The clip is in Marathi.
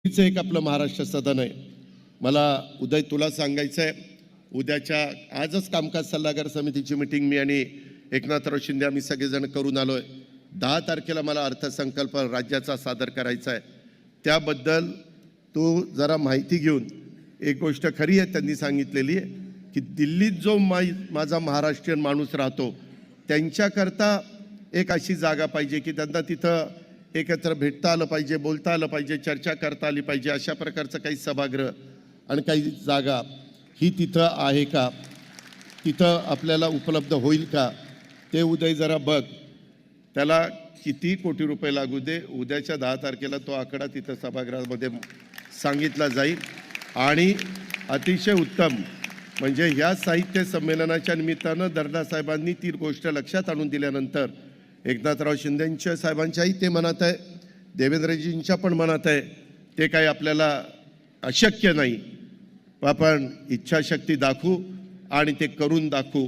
एक आपलं महाराष्ट्र सदन आहे. मला उदय तुला सांगायचं आहे, उद्याच्या आजच कामकाज सल्लागार समितीची मीटिंग मी आणि एकनाथराव शिंदे आम्ही सगळेजण करून आलोय. 10 तारखेला मला अर्थसंकल्प राज्याचा सादर करायचा आहे. त्याबद्दल तू जरा माहिती घेऊन, एक गोष्ट खरी आहे त्यांनी सांगितलेली आहे की दिल्लीत जो माझा महाराष्ट्रीयन माणूस राहतो त्यांच्याकरता एक अशी जागा पाहिजे की त्यांना तिथं एकत्र भेटता आलं पाहिजे, बोलता आलं पाहिजे, चर्चा करता आली पाहिजे. अशा प्रकारचं काही सभागृह आणि काही जागा ही तिथं आहे का, तिथं आपल्याला उपलब्ध होईल का, ते उदय जरा बघ. त्याला किती कोटी रुपये लागू दे, उद्याच्या 10 तारखेला तो आकडा तिथं सभागृहामध्ये सांगितला जाईल. आणि अतिशय उत्तम म्हणजे ह्या साहित्य संमेलनाच्या निमित्तानं दर्डा साहेबांनी ती गोष्ट लक्षात आणून दिल्यानंतर एकनाथराव शिंदेंच्या साहेबांच्याही ते मनात आहे, देवेंद्रजींच्या पण मनात आहे. ते काही आपल्याला अशक्य नाही, आपण इच्छाशक्ती दाखवू आणि ते करून दाखवू.